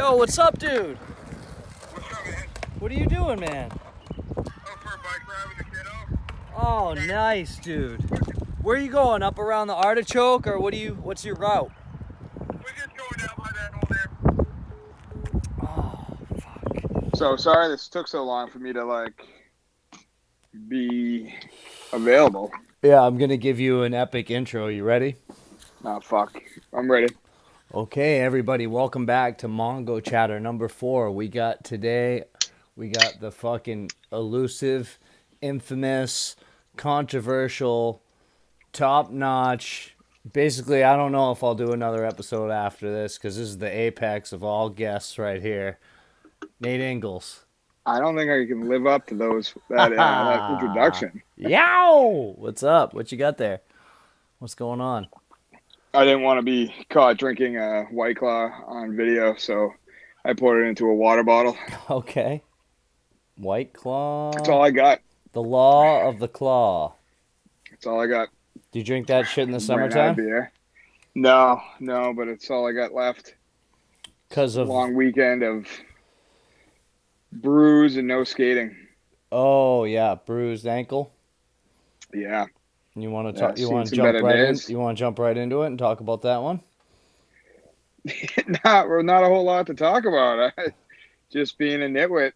Yo, what's up, dude? What's up, man? What are you doing, man? Oh, for a bike ride with the kiddo? Oh, nice, dude. Where are you going? Up around the artichoke, or what's your route? We're just going down by that old airport. Oh, fuck. So sorry this took so long for me to be available. Yeah, I'm gonna give you an epic intro. You ready? Oh fuck. I'm ready. Okay, everybody, welcome back to Mongochatter number 4. We got the fucking elusive, infamous, controversial, top-notch. Basically, I don't know if I'll do another episode after this because this is the apex of all guests right here. Nate Ingalls. I don't think I can live up to that introduction. Yow! What's up? What you got there? What's going on? I didn't want to be caught drinking a White Claw on video, so I poured it into a water bottle. Okay. White Claw. That's all I got. The law of the claw. That's all I got. Do you drink that shit in the Ran out of summertime? beer. No, but it's all I got left. Because of Long weekend of brews and no skating. Oh yeah, bruised ankle. Yeah. You want to Yeah, talk? You seen want to some jump better right in? days. You want to jump right into it and talk about that one? not a whole lot to talk about. Just being a nitwit.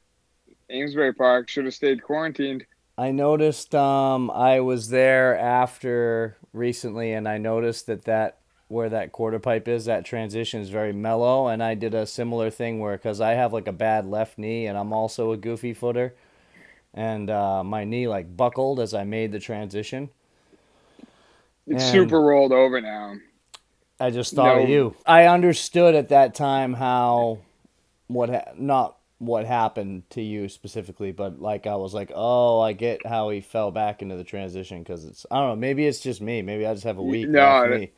Amesbury Park should have stayed quarantined. I noticed. I was there after recently, and I noticed that where that quarter pipe is, that transition is very mellow. And I did a similar thing where, because I have like a bad left knee, and I'm also a goofy footer, and my knee like buckled as I made the transition. It's And super rolled over now. I just thought of you. I understood at that time how not what happened to you specifically, but like I was like, oh, I get how he fell back into the transition because it's, I don't know, maybe it's just me. Maybe I just have a weak left No, knee.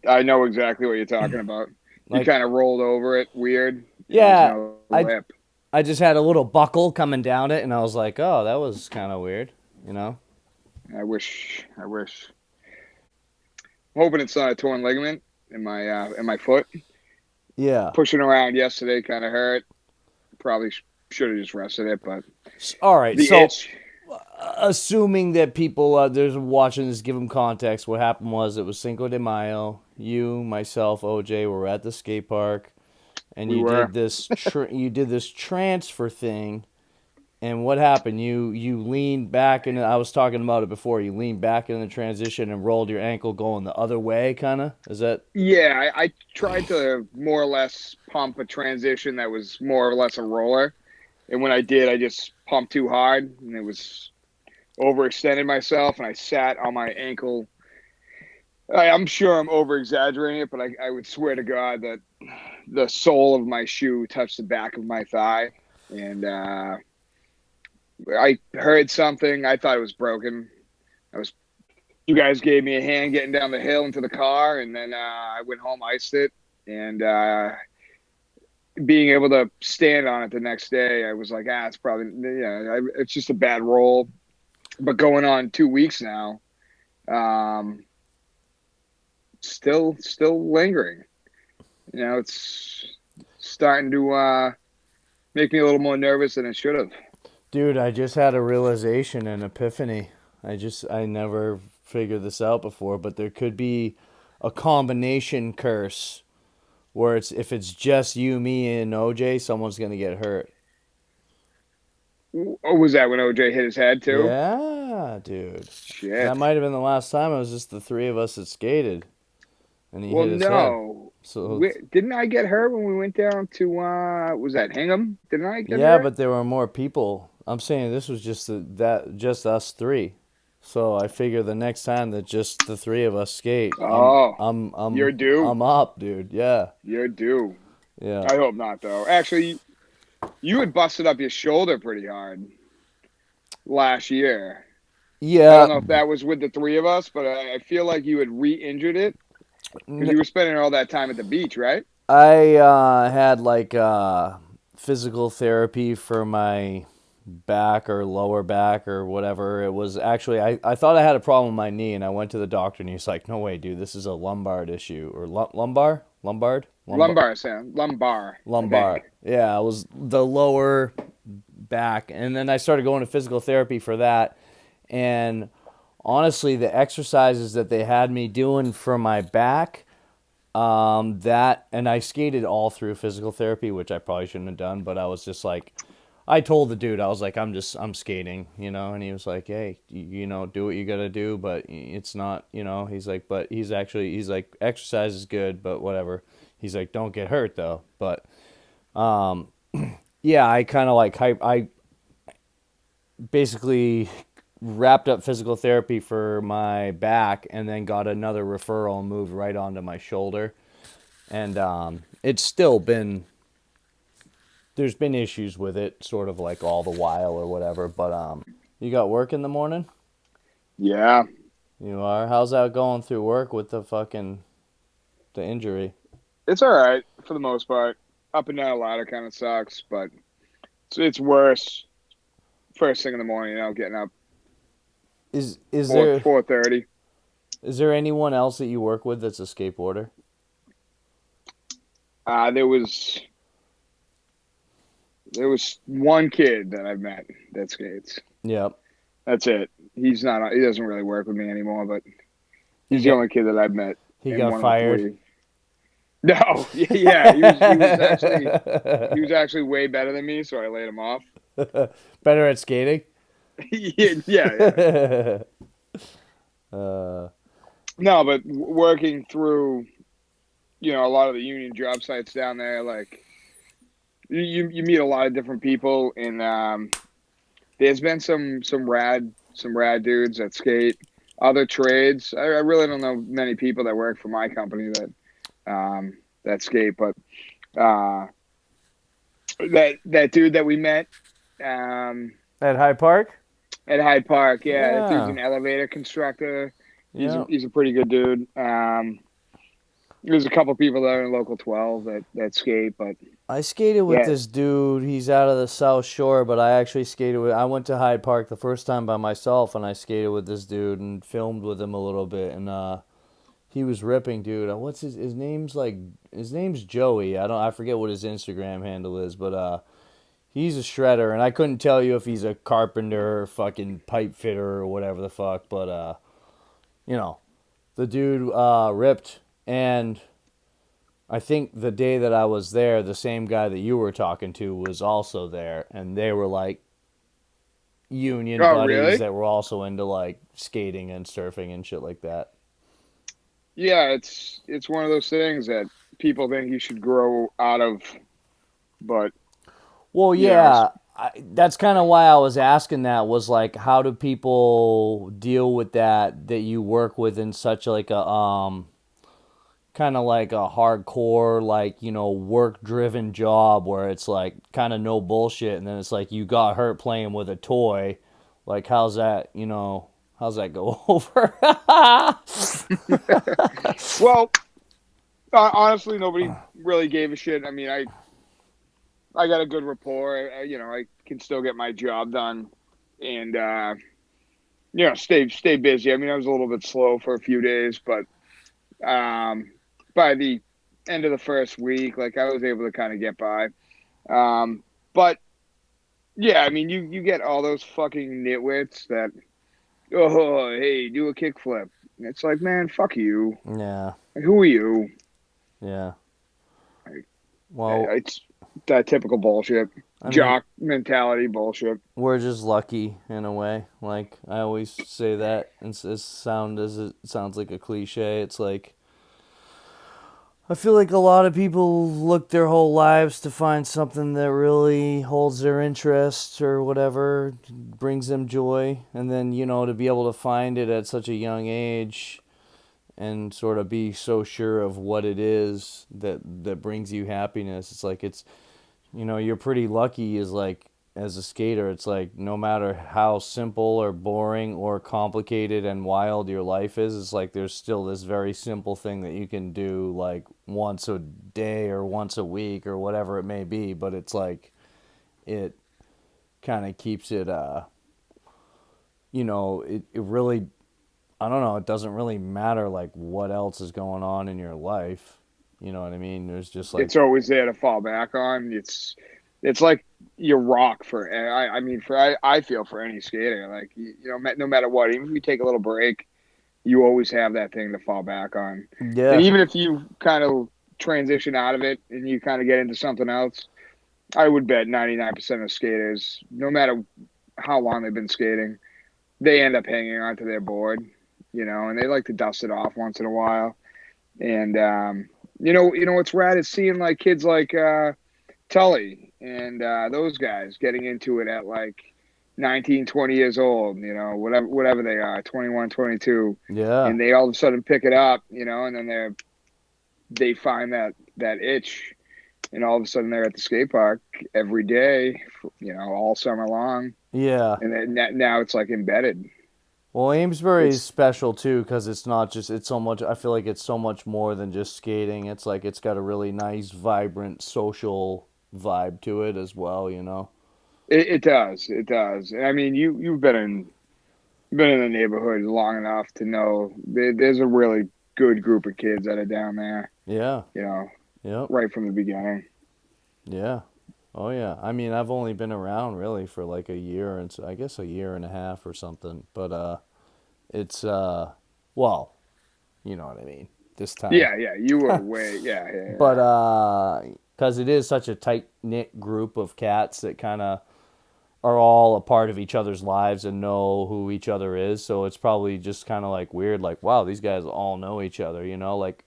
I know exactly what you're talking about. You Like, kind of rolled over it weird. yeah, There's no I lip. I just had a little buckle coming down it, and I was like, oh, that was kind of weird, you know? I wish. Hoping it's not a torn ligament in my foot. Yeah. Pushing around yesterday kind of hurt. Probably should have just rested it, but All right, the so itch. assuming that people there's watching this, give them context. What happened was it was Cinco de Mayo. You, myself, OJ were at the skate park, and We you were. did this you did this transfer thing. And what happened? You leaned back, and I was talking about it before. You leaned back in the transition and rolled your ankle going the other way, kind of. Is that? Yeah, I tried to more or less pump a transition that was more or less a roller. And when I did, I just pumped too hard, and it was overextended myself, and I sat on my ankle. I'm sure I'm over-exaggerating it, but I would swear to God that the sole of my shoe touched the back of my thigh. And I heard something. I thought it was broken. You guys gave me a hand getting down the hill into the car, and then I went home, iced it, and being able to stand on it the next day, I was like, it's probably, it's just a bad roll. But going on 2 weeks now, still lingering. It's starting to make me a little more nervous than it should have. Dude, I just had a realization, an epiphany. I never figured this out before, but there could be a combination curse where if it's just you, me, and OJ, someone's gonna get hurt. Oh, was that when OJ hit his head too? Yeah, dude. Shit. That might have been the last time. It was just the three of us that skated, and he Well, hit his head. no. So Didn't I get hurt when we went down to was that Hingham? Didn't I get yeah, hurt? but there were more people. I'm saying this was just just us three. So I figure the next time that just the three of us skate, You're due. I'm up, dude. Yeah. You're due. Yeah. I hope not, though. Actually, you had busted up your shoulder pretty hard last year. I Yeah. don't know if that was with the three of us, but I feel like you had re-injured it because you were spending all that time at the beach, right? I had like physical therapy for my back or lower back or whatever. It was actually I thought I had a problem with my knee, and I went to the doctor, and he's like, "No way, dude, this is a lumbar issue or Lumbar, I think. lumbar." Yeah, it was the lower back, and then I started going to physical therapy for that. And honestly, the exercises that they had me doing for my back, that, and I skated all through physical therapy, which I probably shouldn't have done, but I was just like, I told the dude, I was like, I'm skating, and he was like, hey, do what you gotta do, but it's not, he's like, but he's like, exercise is good, but whatever. He's like, don't get hurt though. But, yeah, I kind of like, I basically wrapped up physical therapy for my back and then got another referral and moved right onto my shoulder. And it's still been, there's been issues with it sort of like all the while or whatever. But you got work in the morning? Yeah, You are? How's that going through work with the injury? it's all right for the most part. Up and down a ladder kind of sucks, but it's worse first thing in the morning. Getting up Is 4:30. there anyone else that you work with that's a skateboarder? There was one kid that I've met that skates. Yep. That's it. He's not. He doesn't really work with me anymore, but He he's the got only kid that I've met. he And got one of the fired. three. No, yeah, he was actually way better than me, so I laid him off. Better at skating. Yeah. uh, No, but working through, a lot of the union job sites down there, like you meet a lot of different people, and there's been some rad dudes that skate other trades. I really don't know many people that work for my company that skate, but that dude that we met at High Park. at Hyde Park, yeah, that dude's Yeah. an elevator constructor. He's Yeah. a, he's a pretty good dude. There's a couple people there in local 12 that skate, but I skated with yeah, this dude. He's out of the South Shore, but I actually skated with. I went to Hyde Park the first time by myself, and I skated with this dude and filmed with him a little bit. And he was ripping, dude. What's his name's like? His name's Joey. I forget what his Instagram handle is, but he's a shredder, and I couldn't tell you if he's a carpenter or fucking pipe fitter or whatever the fuck. But the dude ripped, and I think the day that I was there, the same guy that you were talking to was also there, and they were like union oh buddies really? that were also into like skating and surfing and shit like that. Yeah, it's one of those things that people think you should grow out of, but Well, you know, yeah, that's kind of why I was asking that was like, how do people deal with that you work with in such like a kind of like a hardcore like work driven job where it's like kind of no bullshit, and then it's like you got hurt playing with a toy, like how's that go over? well, honestly, nobody really gave a shit. I mean, I got a good rapport. I can still get my job done, and stay busy. I mean, I was a little bit slow for a few days, but by the end of the first week, like I was able to kind of get by. But yeah, I mean, you get all those fucking nitwits that, oh, hey, do a kickflip. And it's like, man, fuck you. Yeah, Like, who are you? yeah. Like, Well, it's that typical bullshit, I mean, jock mentality bullshit. we're just lucky in a way. Like I always say that, and as it sounds like a cliche. It's like I feel like a lot of people look their whole lives to find something that really holds their interest or whatever brings them joy, and then to be able to find it at such a young age and sort of be so sure of what it is that brings you happiness. It's like you're pretty lucky as a skater. It's like no matter how simple or boring or complicated and wild your life is, it's like there's still this very simple thing that you can do like once a day or once a week or whatever it may be, but it's like it kind of keeps it, it really, I don't know, it doesn't really matter like what else is going on in your life. You know what I mean? There's just like, It's always there to fall back on. It's like your rock for. I mean, I feel for any skater. Like no matter what, even if you take a little break, you always have that thing to fall back on. And yeah, even if you kind of transition out of it and you kind of get into something else, I would bet 99% of skaters, no matter how long they've been skating, they end up hanging onto their board, and they like to dust it off once in a while. And what's rad is seeing like kids like Tully and those guys getting into it at like 19, 20 years old, whatever they are, 21, 22, yeah. and they all of a sudden pick it up, and then they find that itch, and all of a sudden they're at the skate park every day, all summer long, Yeah. and then now it's like embedded. Well, Amesbury is It's special too because it's not just, it's so much, I feel like it's so much more than just skating. It's like it's got a really nice, vibrant social vibe to it as well, you know? it does, it does. I mean, you've been in the neighborhood long enough to know there's a really good group of kids that are down there, Yeah. you know, Yep. right from the beginning. Yeah. Oh, yeah. I mean, I've only been around really for like a year and so I guess a year and a half or something. But it's, well, you know what I mean, this time. Yeah, yeah, you were way, yeah, yeah, But yeah. because it is such a tight knit group of cats that kind of are all a part of each other's lives and know who each other is. So it's probably just kind of like weird, like, wow, these guys all know each other, you know? Like,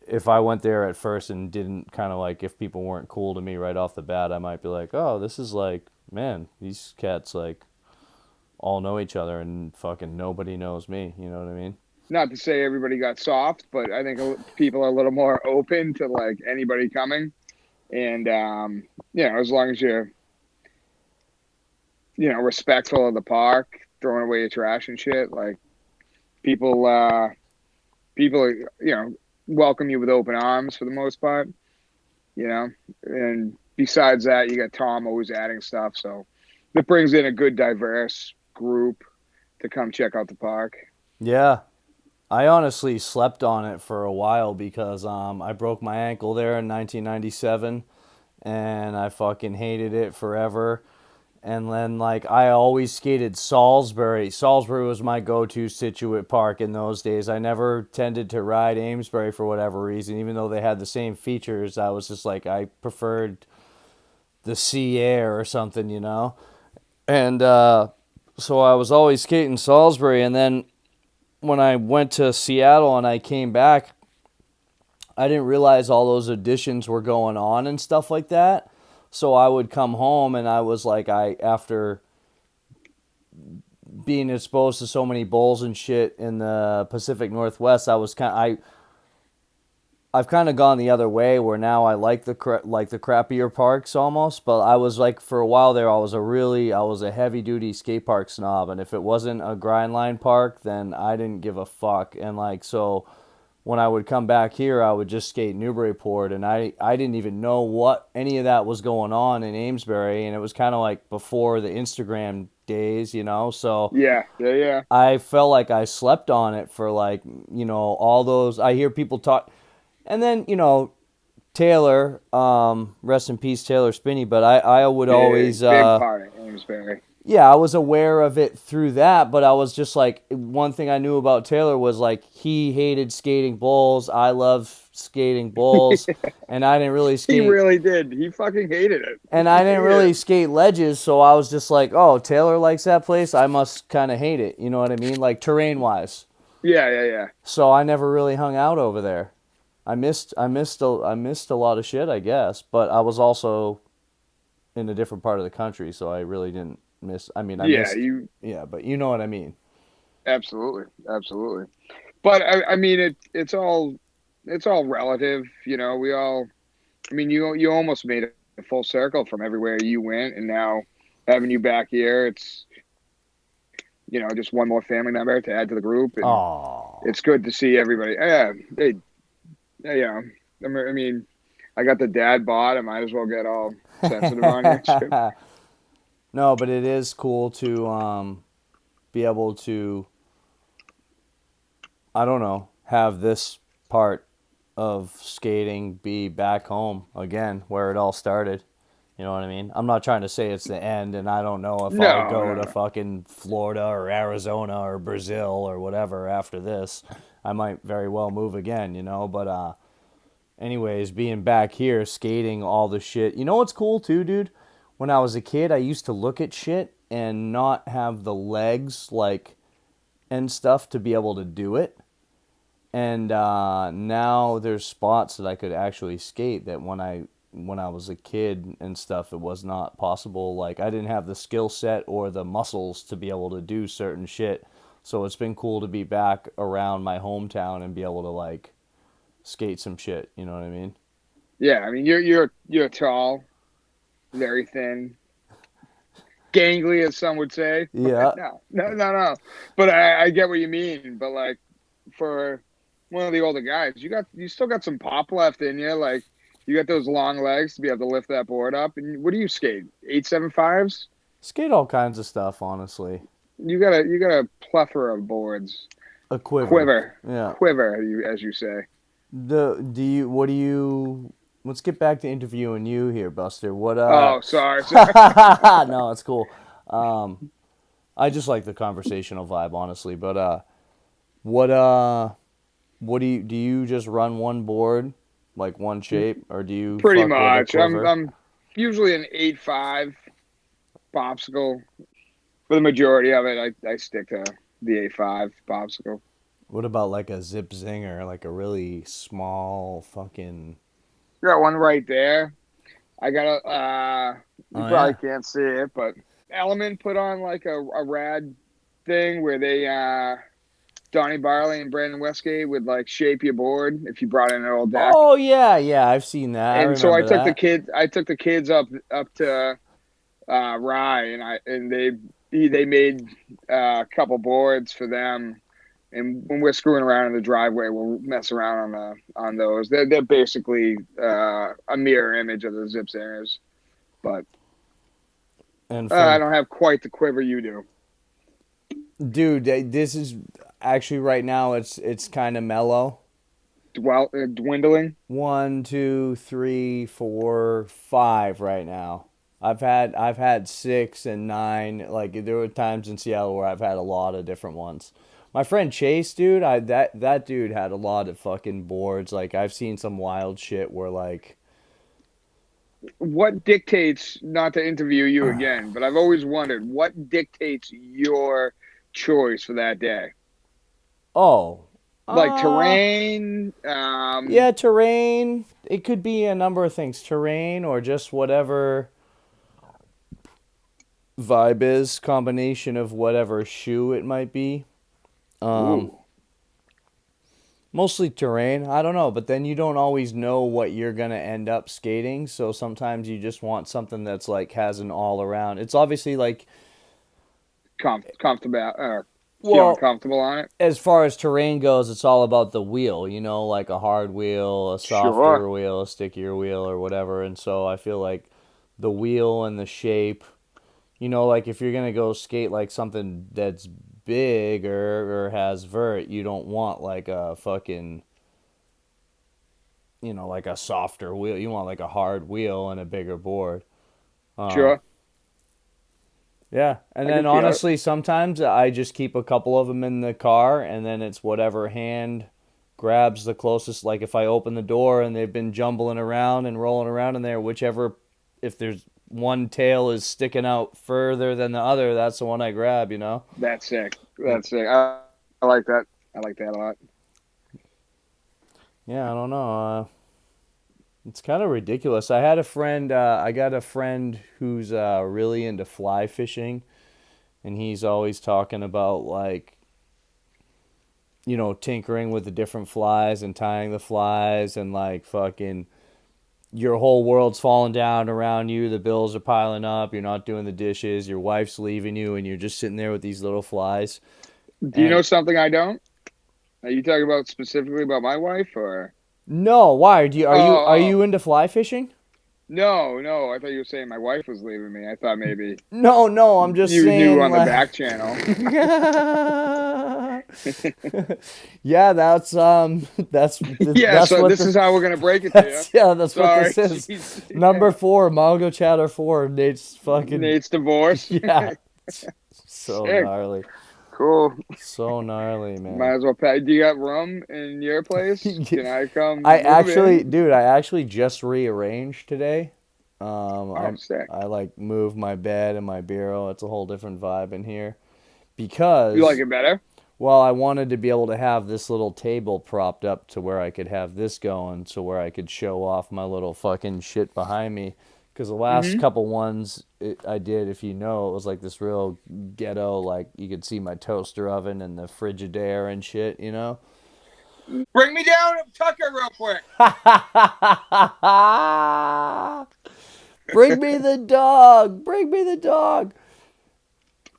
if I went there at first and didn't kind of like, if people weren't cool to me right off the bat, I might be like, oh, this is like, man, these cats like all know each other and fucking nobody knows me. You know what I mean? Not to say everybody got soft, but I think people are a little more open to like anybody coming, and as long as you're respectful of the park, throwing away your trash and shit, like people people welcome you with open arms for the most part, and besides that, you got Tom always adding stuff, so that brings in a good diverse group to come check out the park. Yeah. I honestly slept on it for a while because I broke my ankle there in 1997 and I fucking hated it forever. And then, like, I always skated Salisbury. Salisbury was my go-to Situate park in those days. I never tended to ride Amesbury for whatever reason, even though they had the same features. I was just like, I preferred the sea air or something, you know? And so I was always skating Salisbury. And then when I went to Seattle and I came back, I didn't realize all those additions were going on and stuff like that. So I would come home and I was like, after being exposed to so many bowls and shit in the Pacific Northwest, I've kind of gone the other way where now I like the crappier parks almost, but I was like for a while there I was a heavy duty skate park snob, and if it wasn't a grind line park then I didn't give a fuck. And like, so when I would come back here I would just skate Newburyport, and I didn't even know what any of that was going on in Amesbury, and it was kind of like before the Instagram days, you know, so Yeah, yeah, yeah. I felt like I slept on it for like, all those. I hear people talk, and then Taylor, rest in peace, Taylor Spinney. But I would always, Big part of Amesbury. yeah, I was aware of it through that. But I was just like, one thing I knew about Taylor was like he hated skating bowls. I love skating bowls, and I didn't really He skate. really did. He fucking hated it. And I didn't Yeah, really skate ledges, so I was just like, oh, Taylor likes that place. I must kind of hate it. You know what I mean? Like terrain wise. yeah, yeah, yeah. So I never really hung out over there. I missed a lot of shit, I guess, but I was also in a different part of the country, so I really didn't miss. I mean, I Yeah, missed, yeah, but you know what I mean. absolutely, absolutely. But I mean, it's all relative. We all. I mean, you almost made a full circle from everywhere you went, and now having you back here, it's just one more family member to add to the group, and Oh, it's good to see everybody. Yeah, yeah. I mean, I got the dad bod. I might as well get all sensitive on you. No, but it is cool to be able to, I don't know, have this part of skating be back home again where it all started. You know what I mean? I'm not trying to say it's the end, and I don't know if I'll No, go no, to no. fucking Florida or Arizona or Brazil or whatever after this. I might very well move again, you know, but anyways, being back here skating all the shit. You know what's cool too, dude? When I was a kid, I used to look at shit and not have the legs like and stuff to be able to do it. And now there's spots that I could actually skate that when I was a kid and stuff, it was not possible. Like I didn't have the skill set or the muscles to be able to do certain shit. So it's been cool to be back around my hometown and be able to like skate some shit. You know what I mean? Yeah, I mean you're tall, very thin, gangly, as some would say. But Yeah. no. But I get what you mean. But like for one of the older guys, you still got some pop left in you. Like you got those long legs to be able to lift that board up. And what do you skate? 875s? Skate all kinds of stuff, honestly. You got a plethora of boards. A quiver. Quiver, Yeah. quiver, as you say. Let's get back to interviewing you here, Buster. What Oh, sorry. no, it's cool. Um I just like the conversational vibe, honestly. But what what do you just run one board, like one shape, or do you Pretty fuck with a much. I'm quiver? I'm usually an 8.5 popsicle. For the majority of it, I stick to the 8.5 popsicle. What about like a zip zinger, like a really small fucking? Got one right there. I got a. You Oh probably yeah. can't see it, but Element put on like a rad thing where they Donnie Barley and Brandon Westgate would like shape your board if you brought in an old deck. Oh yeah, yeah. I've seen that. I And so remember that. I took the kids up to Rye, and they made a couple boards for them. And when we're screwing around in the driveway, we'll mess around on those. They're basically a mirror image of the Zip Zingers, but And I from don't have quite the quiver you do. dude, this is actually right now. It's kind of mellow. Dwindling. One, two, three, four, five right now. I've had six and nine. Like there were times in Seattle where I've had a lot of different ones. My friend Chase, dude, that dude had a lot of fucking boards. Like I've seen some wild shit where like What dictates, not to interview you again, but I've always wondered what dictates your choice for that day? oh, Like uh terrain, yeah, terrain. It could be a number of things. Terrain or just whatever vibe is, combination of whatever shoe it might be. Um ooh, Mostly terrain. I don't know, but then you don't always know what you're gonna end up skating. So sometimes you just want something that's like has an all around. It's obviously like, comfortable, feeling well, comfortable on it. as far as terrain goes, it's all about the wheel. You know, like a hard wheel, a Sure. softer wheel, a stickier wheel, or whatever. And so I feel like the wheel and the shape. You know, like if you're gonna go skate like something that's bigger or has vert, you don't want like a fucking, like a softer wheel. You want like a hard wheel and a bigger board. Um, Sure. yeah, and I can then feel it. honestly, sometimes I just keep a couple of them in the car, and then it's whatever hand grabs the closest. Like if I open the door and they've been jumbling around and rolling around in there, whichever, if there's one tail is sticking out further than the other, that's the one I grab. That's sick. Yeah, That's sick. I like that. I like that a lot. yeah. I don't know. It's kind of ridiculous. I had a friend. I got a friend who's really into fly fishing, and he's always talking about like tinkering with the different flies and tying the flies and like fucking your whole world's falling down around you. The bills are piling up. You're not doing the dishes. Your wife's leaving you, and you're just sitting there with these little flies. Do you And know something I don't? Are you talking about specifically about my wife or? no, why? Are you Oh, into fly fishing? No. I thought you were saying my wife was leaving me. I thought maybe No, I'm just you knew saying on the like back channel. yeah, that's Yeah, that's so what this the is how we're gonna break it to you. that's what Sorry, this is. jeez. Number 4, Mongochatter 4, Nate's fucking Nate's divorce. yeah. So Sick. gnarly. Cool. So gnarly, man. Might as well pay. Do you got room in your place? Can I I come move actually, in? dude, I actually just rearranged today. Oh, sick. I like moved my bed and my bureau. It's a whole different vibe in here You like because, it better? well, I wanted to be able to have this little table propped up to where I could have this going, so where I could show off my little fucking shit behind me. Because the last Mm-hmm. couple ones I did, if you know, it was like this real ghetto, like you could see my toaster oven and the Frigidaire and shit, you know? Bring me down Tucker real quick. Bring me the dog. Bring me the dog.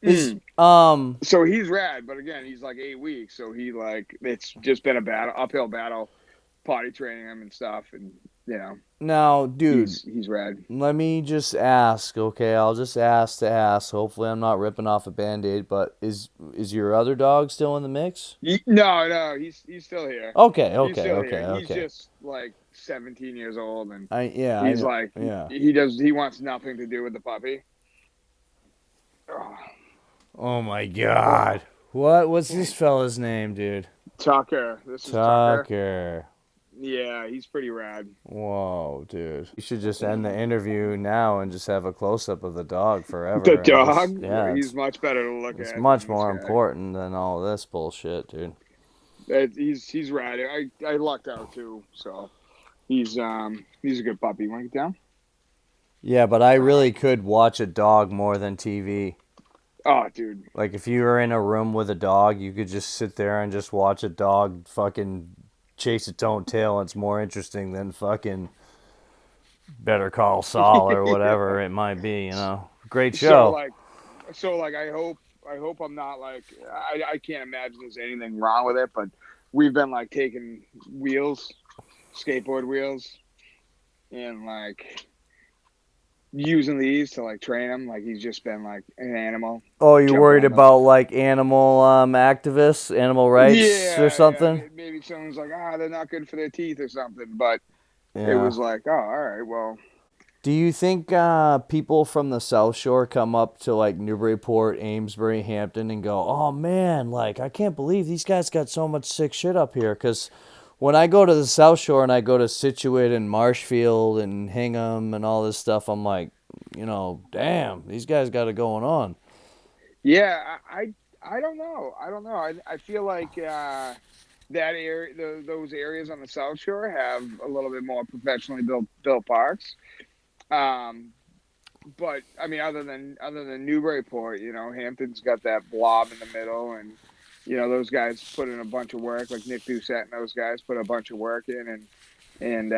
Is Mm. So he's rad, but again, he's like 8 weeks, so he like it's just been a battle, uphill battle, potty training him and stuff, and you know now, dude, he's rad. let me just ask, okay? I'll just ask to ask. Hopefully I'm not ripping off a band-aid, but is your other dog still in the mix? No, he's still here. Okay, He's okay, still okay, here. He's okay. just like 17 years old, and I he's know. like Yeah. he wants nothing to do with the puppy. Oh my god. What's this fella's name, dude? Tucker, this is Tucker. Tucker. Yeah, he's pretty rad. Whoa, dude. You should just end the interview now and just have a close up of the dog The forever and just dog, yeah, he's much better to look it's at much than this more guy. important than all this bullshit, dude. He's rad. I lucked out too, so he's a good puppy. You want to get down? Yeah, but I really could watch a dog more than TV. Oh, dude. Like if you were in a room with a dog, you could just sit there and just watch a dog fucking chase its own tail. It's more interesting than fucking Better Call Saul or whatever it might be, you know. Great So show. like, I hope I'm not like I can't imagine there's anything wrong with it, but we've been like taking wheels, skateboard wheels, and like using these to like train him. Like he's just been like an animal Oh, you jumping worried on the. about like animal activists, animal rights or Yeah. something? Maybe someone's like, they're not good for their teeth or something, but it Yeah. was like, all right, well, Do you think people from the South Shore come up to like Newburyport, Amesbury, Hampton, and go, "Oh man, like I can't believe these guys got so much sick shit up here"? Because when I go to the South Shore and I go to Situate and Marshfield and Hingham and all this stuff, I'm like, damn, these guys got it going on. yeah, I don't know. I feel like that area, those areas on the South Shore have a little bit more professionally built parks. Um, but I mean, other than Newburyport, Hampton's got that blob in the middle, and those guys put in a bunch of work, like Nick Doucette and those guys put a bunch of work in, and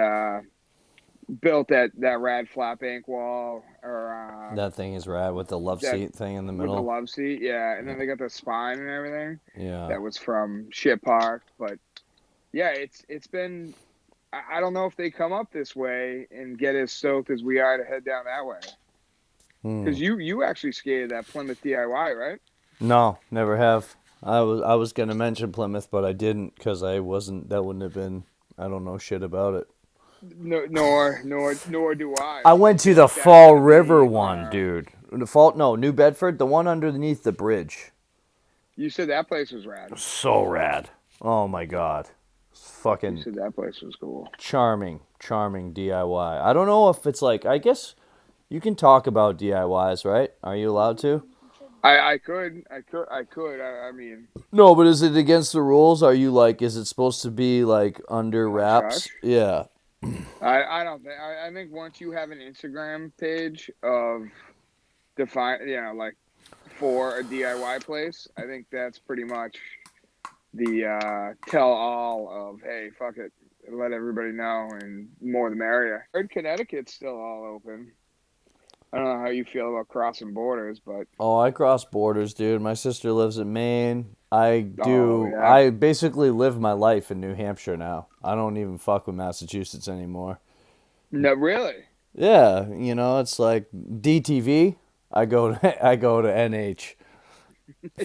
built that rad flat bank wall, or That thing is rad with the love that seat thing in the with the middle. love seat, yeah, and then they got the spine and everything. Yeah. That was from Ship Park, but yeah, it's been. I don't know if they come up this way and get as stoked as we are to head down that way. Because you actually skated that Plymouth DIY, right? No, never have. I was gonna mention Plymouth, but I didn't because I wasn't. That wouldn't have been. I don't know shit about it. No, nor do I. I But I went to feel the like that's Fall gonna River be. one, dude. No, New Bedford, the one underneath the bridge. You said that place was rad. So rad. Oh my god. You Fucking said that place was cool. charming, charming DIY. I don't know if it's like, I guess you can talk about DIYs, right? Are you allowed to? I mean, No, but is it against the rules? Are you like, is it supposed to be like under hush wraps? hush. Yeah. I don't think. I think once you have an Instagram page of define, like for a DIY place, I think that's pretty much the tell all of, hey, fuck it, let everybody know, and more the merrier. I heard Connecticut's still all open. I don't know how you feel about crossing borders, but Oh, I cross borders, dude. My sister lives in Maine. I oh do. yeah, I basically live my life in New Hampshire now. I don't even fuck with Massachusetts anymore. no, really. Yeah, it's like DTV. I go to I go to NH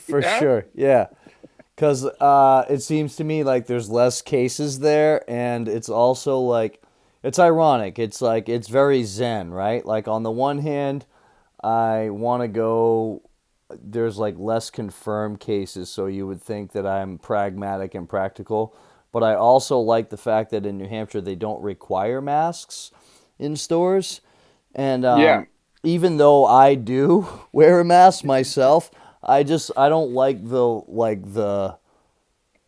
for Yeah. sure. Yeah, because it seems to me like there's less cases there, and it's also like it's ironic. It's like it's very zen, right? Like on the one hand, I want to go. There's like less confirmed cases, so you would think that I'm pragmatic and practical. But I also like the fact that in New Hampshire they don't require masks in stores, and Yeah. even though I do wear a mask myself, I don't like the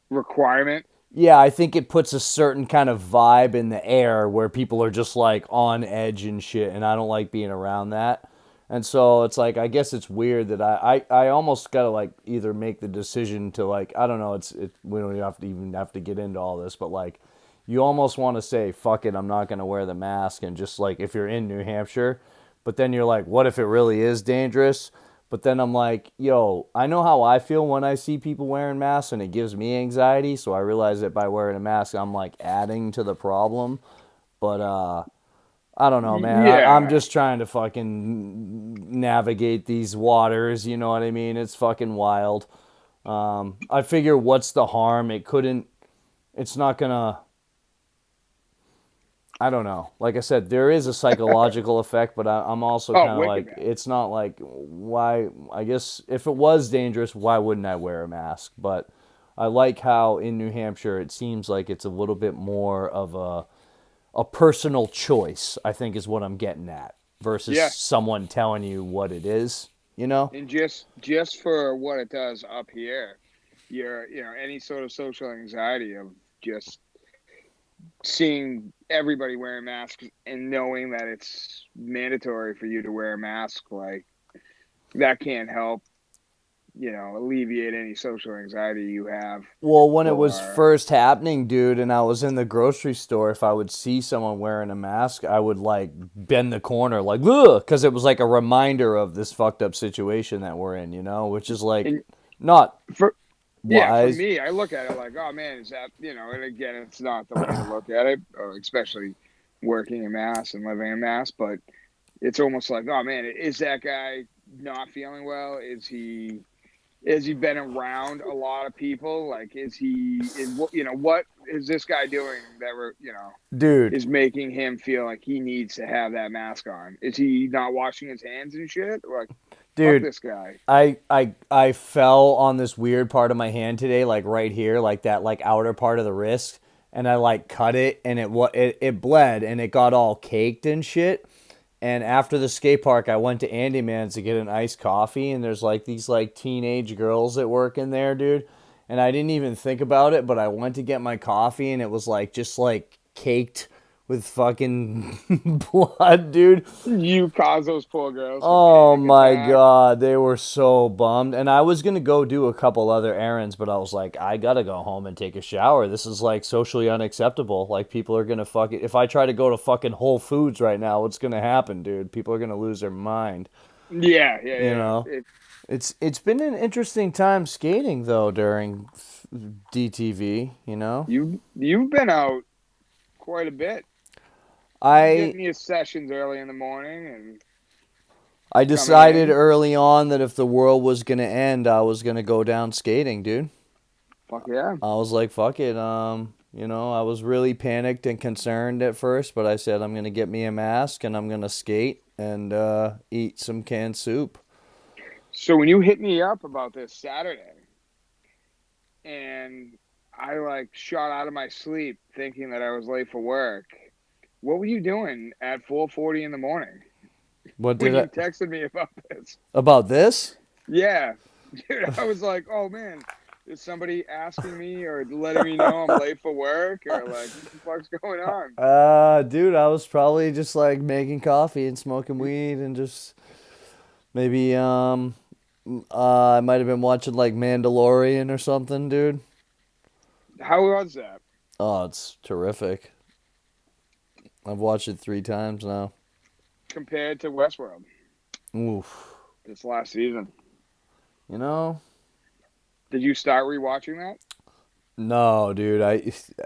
Requirement. yeah, I think it puts a certain kind of vibe in the air where people are just like on edge and shit, and I don't like being around that. And so it's like I guess it's weird that I almost gotta like either make the decision to like I don't know we don't even have to get into all this, but like you almost want to say fuck it, I'm not gonna wear the mask, and just like if you're in New Hampshire, but then you're like what if it really is dangerous? But then I'm like, yo, I know how I feel when I see people wearing masks and it gives me anxiety. So I realize that by wearing a mask, I'm like adding to the problem. But I don't know, man. I'm Yeah. just trying to fucking navigate these waters. You know what I mean? It's fucking wild. I figure what's the harm? It's not gonna, I don't know. Like I said, there is a psychological effect, but I'm also Oh, kind of wicked like, man. it's not like, why? I guess if it was dangerous, why wouldn't I wear a mask? But I like how in New Hampshire it seems like it's a little bit more of a personal choice, I think is what I'm getting at, versus Yeah. someone telling you what it is, you know? And just for what it does up here, any sort of social anxiety of just seeing everybody wearing masks and knowing that it's mandatory for you to wear a mask, like that can't help, alleviate any social anxiety you have Well, when it was for first happening, dude, and I was in the grocery store, if I would see someone wearing a mask, I would like bend the corner, like, ugh, because it was like a reminder of this fucked up situation that we're in, which is like and not for yeah, for wise. me, I look at it like, oh man, is that and again, it's not the way to look at it, especially working in mass and living in mass, but it's almost like, oh man, is that guy not feeling well? Has he been around a lot of people? Like, is he in what is this guy doing that Dude, is making him feel like he needs to have that mask on? Is he not washing his hands and shit? Like, fuck dude, this guy. I fell on this weird part of my hand today, like right here, like that like outer part of the wrist, and I like cut it, and it bled, and it got all caked and shit. And after the skate park, I went to Andy Man's to get an iced coffee, and there's like these like teenage girls that work in there, dude. And I didn't even think about it, but I went to get my coffee, and it was like just like caked with fucking blood, dude. You caused those poor girls a Oh panic my attack. god, they were so bummed. And I was gonna go do a couple other errands, but I was like, I gotta go home and take a shower. This is like socially unacceptable. Like people are gonna fucking if I try to go to fucking Whole Foods right now, what's gonna happen, dude? People are gonna lose their mind. Yeah, yeah, You yeah. know? It's been an interesting time skating though during DTV, you know? You've been out quite a bit. You're I getting your sessions early in the morning and I coming decided in. early on that if the world was gonna end, I was gonna go down skating, dude. Fuck yeah. I was like, fuck it. I was really panicked and concerned at first, but I said I'm gonna get me a mask and I'm gonna skate and eat some canned soup. So when you hit me up about this Saturday, and I like shot out of my sleep thinking that I was late for work, what were you doing at 4:40 in the morning What when did I you texted me about this? about this? Yeah, dude, I was like, oh man, is somebody asking me or letting me know I'm late for work or like what the fuck's going on? Dude, I was probably just like making coffee and smoking weed and just maybe I might have been watching like Mandalorian or something, dude. How was that Oh, it's terrific. I've watched it 3 times now. compared to Westworld Oof. this last season? You know? Did you start rewatching that? No, dude.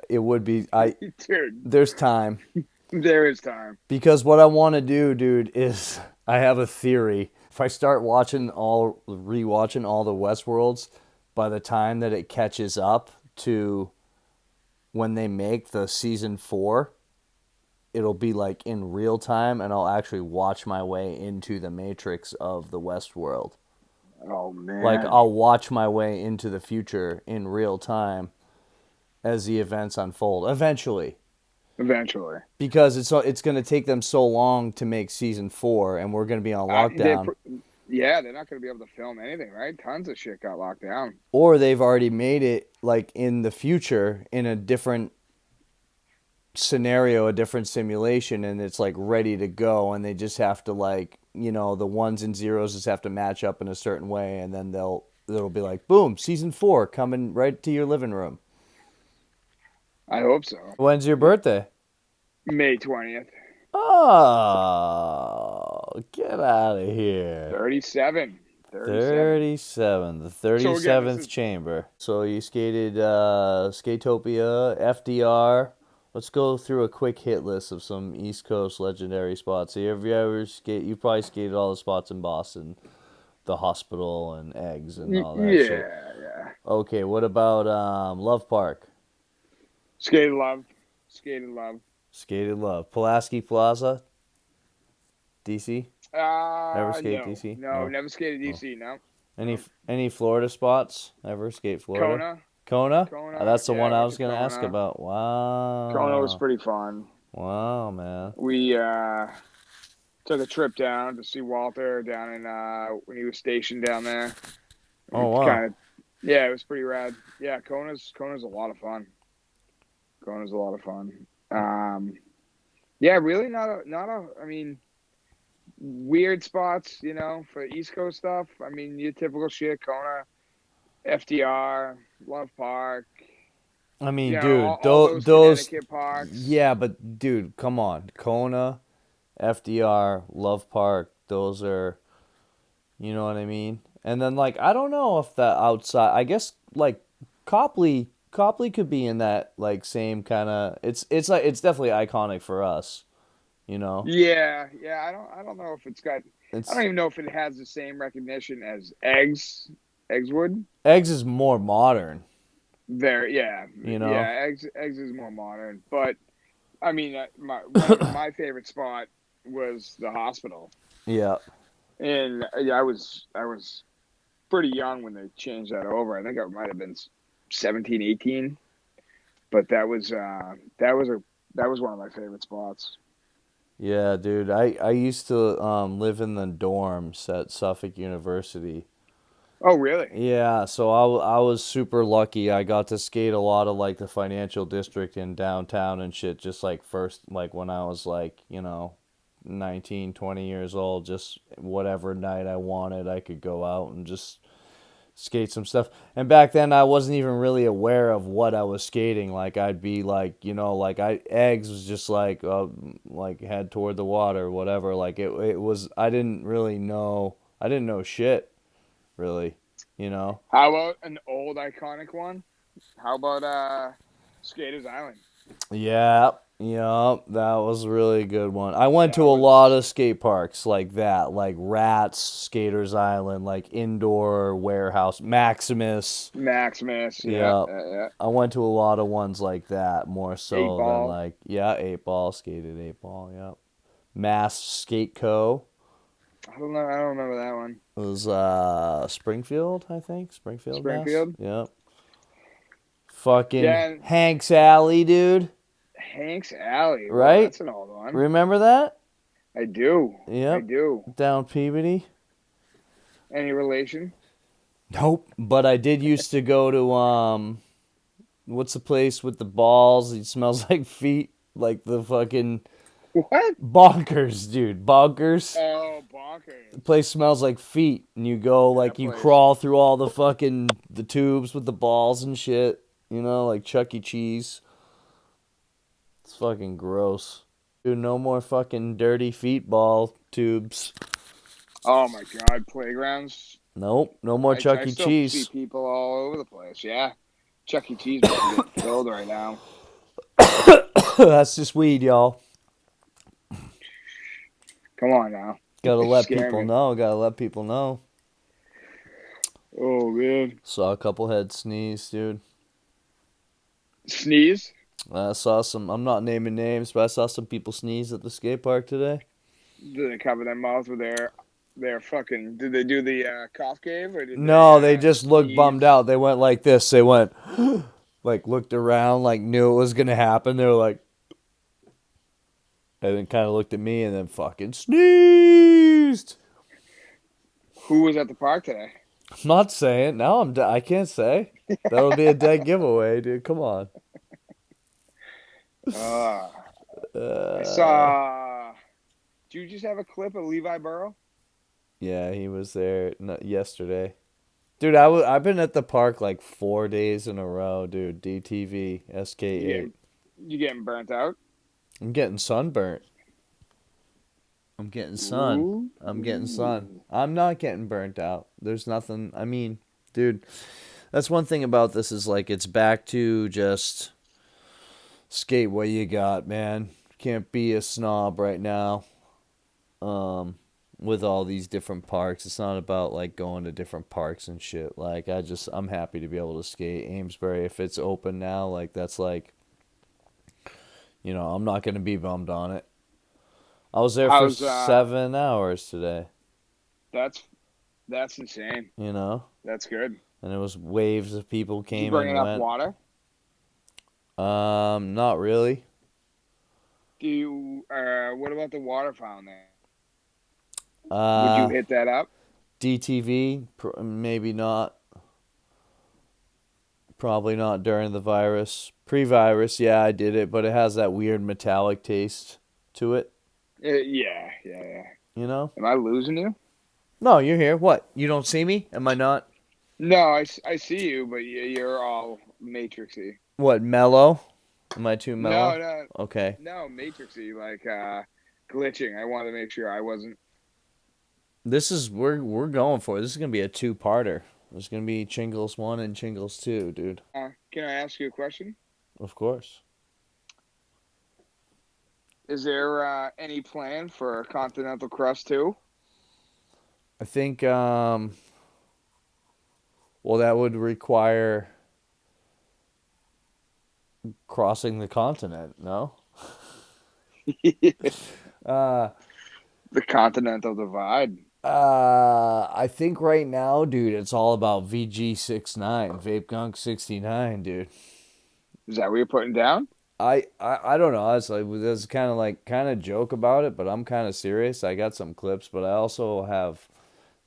It would be I Dude, there's time. There is time. Because what I want to do, dude, is I have a theory. If I start rewatching all the Westworlds, by the time that it catches up to when they make the season 4, it'll be like in real time, and I'll actually watch my way into the matrix of the Westworld. Oh Like man. I'll watch my way into the future in real time as the events unfold eventually. Eventually. Because it's going to take them so long to make season 4, and we're going to be on lockdown, Yeah, they're not going to be able to film anything, right? Tons of shit got locked down. or they've already made it like in the future in a different scenario, a different simulation, and it's like ready to go, and they just have to like, the ones and zeros just have to match up in a certain way, and then it'll be like boom, season 4 coming right to your living room. I hope so. When's your birthday? May 20th. Oh, get out of here. 37. 37, the 37th chamber. So you skated Skatopia, FDR. Let's go through a quick hit list of some East Coast legendary spots. Have you ever you probably skated all the spots in Boston, the hospital and eggs and all that Yeah, shit. yeah. Okay, what about Love Park? Skated love. Skated love. Skated Love. Pulaski Plaza, DC? Ever skate No. DC? No, never skated DC, no. Any Florida spots? Ever skate Florida? Kona. Kona? Kona. Oh, that's the Yeah, one I went was to gonna ask Kona. about. Kona was Wow. pretty fun. Wow, man. We took a trip down to see Walter down in when he was stationed down there. Oh, We wow. yeah, it was pretty rad. Yeah, Kona's a lot of fun. Kona's a lot of fun. Yeah, really I mean, weird spots, for East Coast stuff. I mean, your typical shit, Kona, FDR, Love Park, I mean, dude, all those those, Connecticut parks. yeah, but dude, come on. Kona, FDR, Love Park, those are, you know what I mean? And then, like, I don't know if the outside, I guess, like, Copley could be in that, like, same kind of, it's like, it's definitely iconic for us, you know? Yeah, yeah. I don't know if it's got. I don't It's, even know if it has the same recognition as Eggs would. Eggs is more modern, There, yeah, you know? yeah. Eggs is more modern, but I mean, my favorite spot was the hospital, Yeah. and yeah, I was pretty young when they changed that over. I think I might have been 17, 18, but that was one of my favorite spots. Yeah, dude. I used to live in the dorms at Suffolk University. Oh, really? Yeah, so I was super lucky. I got to skate a lot of like the financial district in downtown and shit just like first like when I was like, 19, 20 years old, just whatever night I wanted, I could go out and just skate some stuff. And back then I wasn't even really aware of what I was skating. Like I'd be like, like eggs was just like head toward the water, whatever. Like it was I didn't know shit, really, you know. How about an old iconic one? How about Skaters Island? Yeah, yeah, that was a really good one. I went to That a lot was of skate parks like that, like Rats, Skaters Island, like Indoor Warehouse, Maximus. Maximus. Yeah, Yeah, yeah. I went to a lot of ones like that more Eight so than ball. like, yeah, 8 ball, skated 8 ball, yeah. Mass Skate Co. I don't know. I don't remember that one. It was Springfield, I think. Springfield, Mass. Springfield. Yep. Fucking Yeah, and Hank's Alley, dude. Hank's Alley. Well, Right? that's an old one. Remember that? I do. I Yep. do. Down Peabody. Any relation? Nope. But I did used to go to what's the place with the balls? It smells like feet, like the fucking What? Bonkers, dude. Bonkers. Oh, bonkers. The place smells like feet, and you go That like you place. crawl through all the fucking the tubes with the balls and shit. Like Chuck E. Cheese. It's fucking gross. Dude, no more fucking dirty feet ball tubes. Oh my God, playgrounds. Nope, no more Chuck I E. still see Cheese. people all over the place. Yeah, Chuck E. Cheese must be getting filled right now. That's just weed, y'all. Come on now. Gotta You let scare people me. know. Gotta let people know. Oh man. Saw a couple heads sneeze, dude. Sneeze? I saw some. I'm not naming names, but I saw some people sneeze at the skate park today. Did they cover their mouth with their fucking? Did they do the cough cave or did they No, they just looked bummed sneeze? out. They went like this. They went, like, looked around, like, knew it was gonna happen. They were like, and then kind of looked at me and then fucking sneezed. Who was at the park today? I'm not saying. Now I can't say. That'll be a dead giveaway, dude. Come on. Uh, I Uh, saw. Do you just have a clip of Levi Burrow? yeah, he was there yesterday. Dude, I've been at the park like 4 days in a row, dude. DTV You SK8. getting you getting burnt out? I'm getting sunburnt. I'm getting sun. Ooh. I'm getting sun. I'm not getting burnt out. There's nothing. I mean, dude, that's one thing about this is like it's back to just skate what you got, man. Can't be a snob right now. Um, with all these different parks, it's not about like going to different parks and shit. Like I'm happy to be able to skate Amesbury if it's open now. Like that's like, I'm not gonna be bummed on it. I was there for How's 7 hours today. that's that's insane. You know. That's good. And it was waves of people Did you came bring and enough went. water? Not really. Do you what about the water fountain there? Would you Uh, hit that up? DTV, maybe not. Probably not during the virus. Pre-virus, yeah, I did it, but it has that weird metallic taste to it. Yeah. You know? Am I losing you? No, you're here. What? You don't see me? Am I not? No, I see you, but you're all matrixy. What? Mellow? Am I too No, mellow? no, Okay. no, matrixy, like glitching. I wanted to make sure I wasn't. We're going for it. This is gonna be a two-parter. There's gonna be Chingles 1 and Chingles 2, dude. Can I ask you a question? Of course. Is there any plan for Continental Crust 2? I think well, that would require crossing the continent, no? Uh, The Continental Divide. I think right now, dude, it's all about VG69, Vape Gunk 69, dude. Is that what you're putting down? I don't know. It's like there's kind of joke about it, but I'm kind of serious. I got some clips, but I also have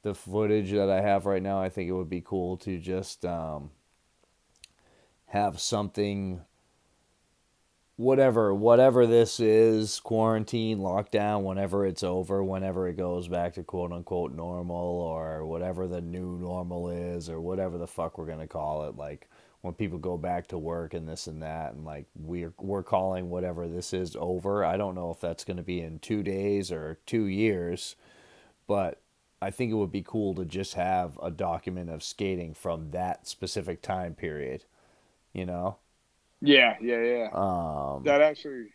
the footage that I have right now. I think it would be cool to just have something, whatever this is, quarantine, lockdown, whenever it's over, whenever it goes back to quote unquote normal or whatever the new normal is or whatever the fuck we're gonna call it, like when people go back to work and this and that, and like we're calling whatever this is over. I don't know if that's gonna be in 2 days or 2 years, but I think it would be cool to just have a document of skating from that specific time period, you know? Yeah. Um, That actually,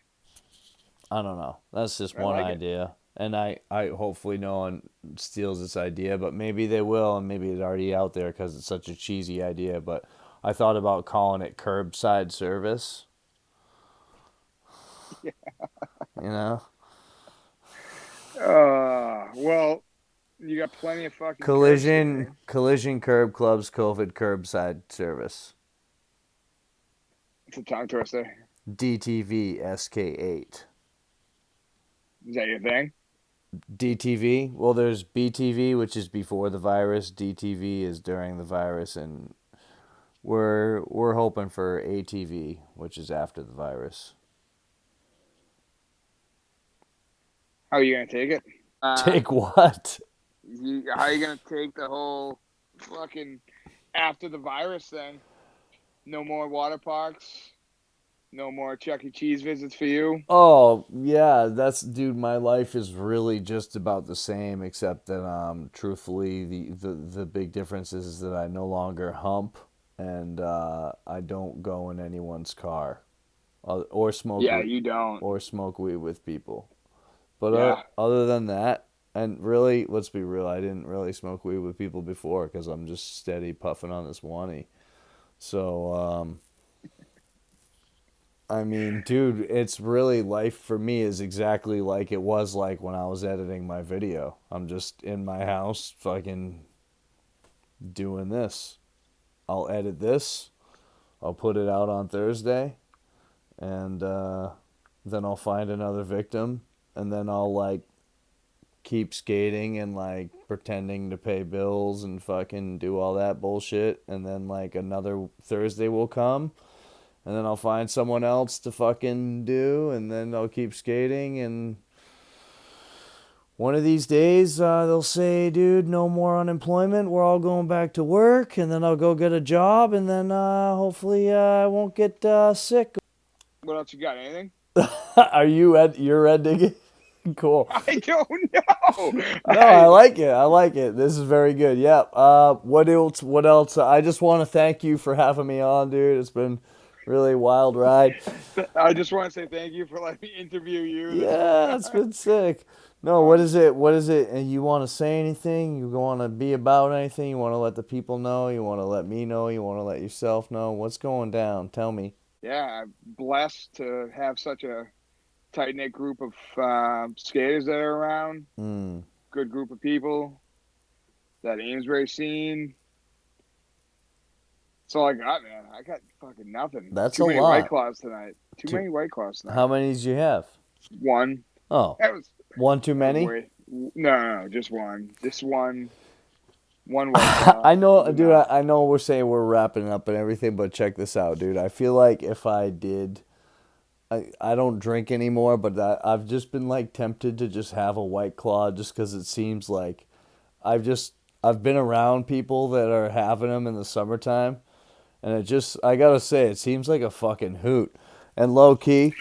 I don't know. That's just I one like it. idea. And I hopefully no one steals this idea, but maybe they will, and maybe it's already out there because it's such a cheesy idea. But I thought about calling it curbside service, you know? Well, you got plenty of fucking curb Collision, skating. collision curb clubs, COVID curbside service. It's a tongue twister. DTV SK8. Is that your thing? DTV, well, there's BTV, which is before the virus. DTV is during the virus, and we're hoping for ATV, which is after the virus. How are you gonna take it? Take what? How are you gonna take the whole fucking after the virus thing? No more water parks. No more Chuck E. Cheese visits for you. Oh yeah, that's dude. My life is really just about the same, except that truthfully, the big difference is that I no longer hump, and I don't go in anyone's car, or smoke Yeah, you don't. or smoke weed with people. But Yeah. other than that, and really, let's be real, I didn't really smoke weed with people before because I'm just steady puffing on this one. So, I mean, dude, it's really life for me is exactly like it was like when I was editing my video. I'm just in my house fucking doing this. I'll edit this, I'll put it out on Thursday, and then I'll find another victim, and then I'll like keep skating and like pretending to pay bills and fucking do all that bullshit, and then like another Thursday will come, and then I'll find someone else to fucking do, and then I'll keep skating, and one of these days they'll say, dude, no more unemployment, we're all going back to work, and then I'll go get a job, and then hopefully I won't get sick. What else you got? Anything? Are you you're ending it? Cool. I don't know. No, I like it. I like it. This is very good. Yeah. What else? What else? I just want to thank you for having me on, dude. It's been really a wild ride. I just want to say thank you for letting me interview you this whole Yeah, it's time. been sick. No, what is it? What is it? And you want to say anything? You want to be about anything? You want to let the people know? You want to let me know? You want to let yourself know? What's going down? Tell me. Yeah, I'm blessed to have such a tight knit group of skaters that are around. Mm, Good group of people. That Amesbury scene. That's all I got, man. I got fucking nothing. that's Too a many White lot. Claws tonight. Too many White Claws tonight. How many did you have? One. Oh, That was one too many? way. No, just one. Just one. One White Claw. I know, was dude. enough. I know we're saying we're wrapping up and everything, but check this out, dude. I feel like if I did, I don't drink anymore, but I've just been like tempted to just have a White Claw just because it seems like I've been around people that are having them in the summertime, and I gotta say it seems like a fucking hoot, and low key.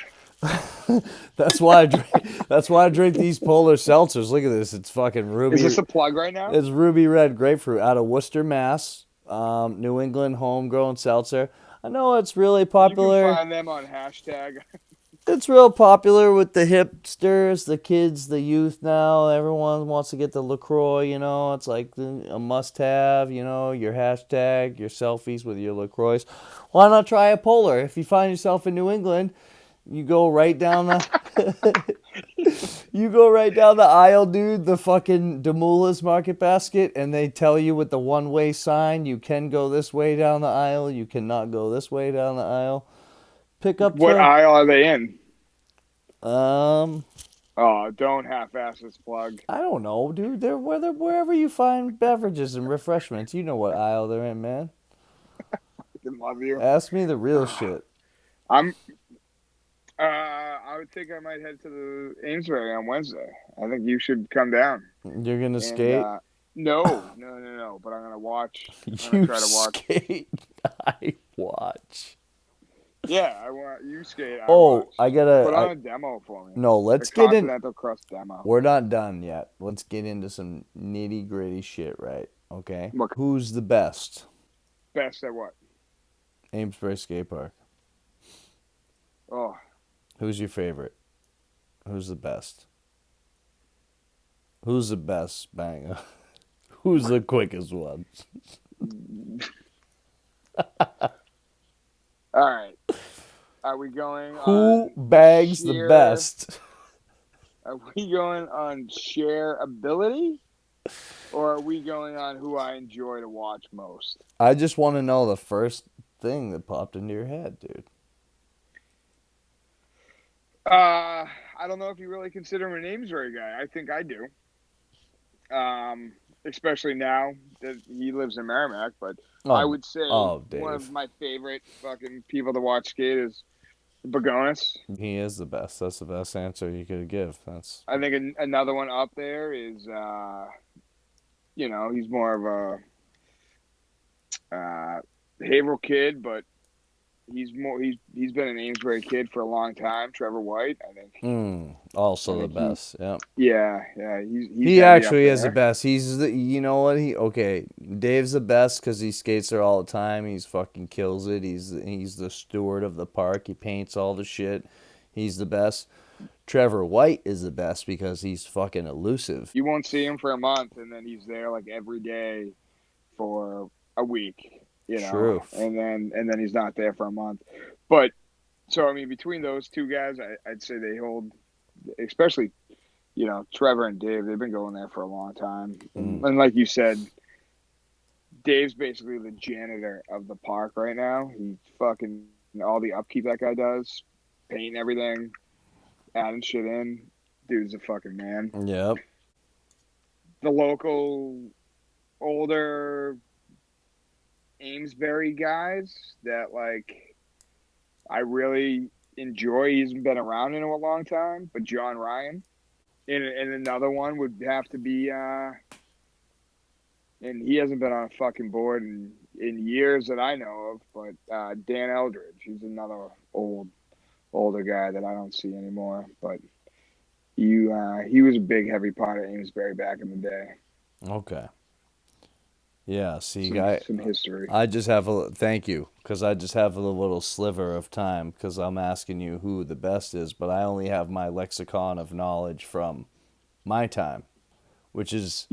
That's why I drink. That's why I drink these polar seltzers. Look at this. It's fucking Is ruby. this a plug right now? It's ruby red grapefruit out of Worcester, Mass. New England homegrown seltzer. I know it's really You can popular. find them on hashtag. It's real popular with the hipsters, the kids, the youth now. Everyone wants to get the LaCroix, you know. It's like a must-have, you know, your hashtag, your selfies with your LaCroix. Why not try a polar? If you find yourself in New England, you go right down the you go right down the aisle, dude, the fucking Demoulas Market Basket, and they tell you with the one-way sign, you can go this way down the aisle, you cannot go this way down the aisle. Pick up What the aisle are they in? um Oh, don't half-ass this plug. I don't know, dude. They're wherever you find beverages and refreshments. You know what aisle they're in, man. I love you. Ask me the real shit. I'm. I would think I might head to the Amesbury on Wednesday. I think you should come down. You're gonna And skate? no. But I'm gonna watch. I'm gonna You try to watch. skate. I watch. Yeah, I want you skate. I Oh, watch. I gotta. Put on a demo for me. No, A let's get in. Continental Crust demo. We're not done yet. Let's get into some nitty gritty shit, right? Okay. What? Who's the best? Best at what? Amesbury Skate Park. Oh, Who's your favorite? Who's the best? Who's the best banger? Who's the quickest one? all right. Are we going Who on bags the sheer- best? Are we going on share ability, or are we going on who I enjoy to watch most? I just want to know the first thing that popped into your head, dude. I don't know if you really consider him an Amesbury guy. I think I do. Especially now that he lives in Merrimack, but I would say one Dave. of my favorite fucking people to watch skate is Bagonis. He is the best. That's the best answer you could give. That's. I think another one up there is, he's more of a behavioral kid, but he's been an Amesbury kid for a long time. Trevor White, I think. Also the best. Yeah. Yeah. He's He heavy actually up is the there. best. He's the. You know what? Dave's the best because he skates there all the time. He's fucking kills it. He's the steward of the park. He paints all the shit. He's the best. Trevor White is the best because he's fucking elusive. You won't see him for a month, and then he's there like every day for a week, you know, True. and then he's not there for a month. But so I mean, between those two guys, I'd say they hold, especially, you know, Trevor and Dave. They've been going there for a long time, and like you said, Dave's basically the janitor of the park right now. He fucking all the upkeep that guy does, painting everything, adding shit in. Dude's a fucking man. Yep. The local older Amesbury guys that like I really enjoy. He hasn't been around in a long time, but John Ryan. And another one would have to be and he hasn't been on a fucking board in years that I know of, but Dan Eldridge. He's another older guy that I don't see anymore. But he was a big heavy part of Amesbury back in the day. Okay. Yeah, see, some history. I just have thank you, because I just have a little sliver of time, because I'm asking you who the best is, but I only have my lexicon of knowledge from my time, which is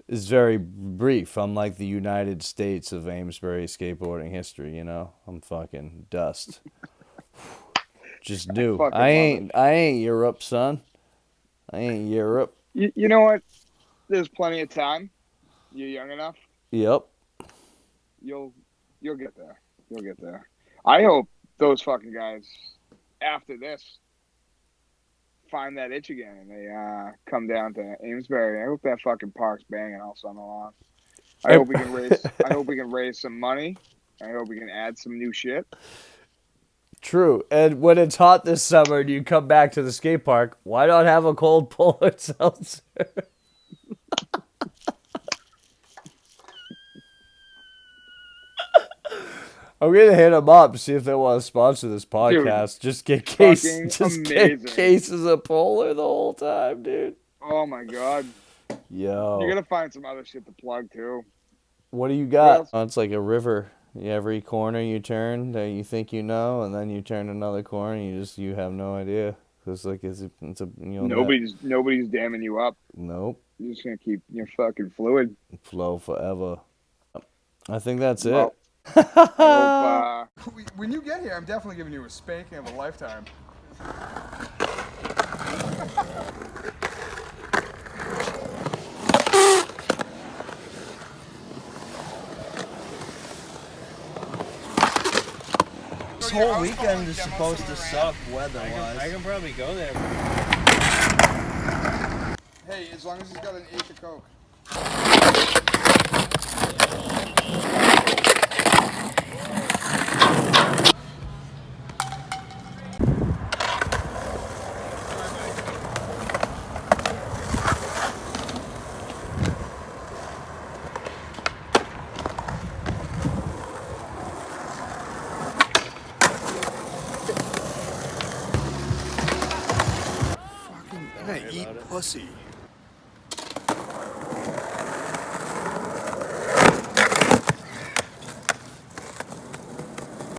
very brief. I'm like the United States of Amesbury skateboarding history, you know? I'm fucking dust. Just new. I ain't Europe, son. I ain't Europe. You know what? There's plenty of time. You're young enough. Yep. You'll get there. You'll get there. I hope those fucking guys after this find that itch again and they come down to Amesbury. I hope that fucking park's banging all summer long. I hope we can raise some money. I hope we can add some new shit. True. And when it's hot this summer and you come back to the skate park, why not have a cold polar seltzer? I'm gonna hit them up, see if they want to sponsor this podcast. Dude, just get cases of polar the whole time, dude. Oh my god. Yo. You're gonna find some other shit to plug too. What do you got? Oh, it's like a river. Every corner you turn, that you think you know, and then you turn another corner, and you have no idea. It's like it's a nobody's damming you up. Nope. You're just gonna keep your fucking fluid flow forever. I think that's it. I hope, when you get here, I'm definitely giving you a spanking of a lifetime. This whole weekend is supposed to suck weather-wise. I can probably go there. Hey, as long as he's got an eighth of Coke. Fucking eat pussy.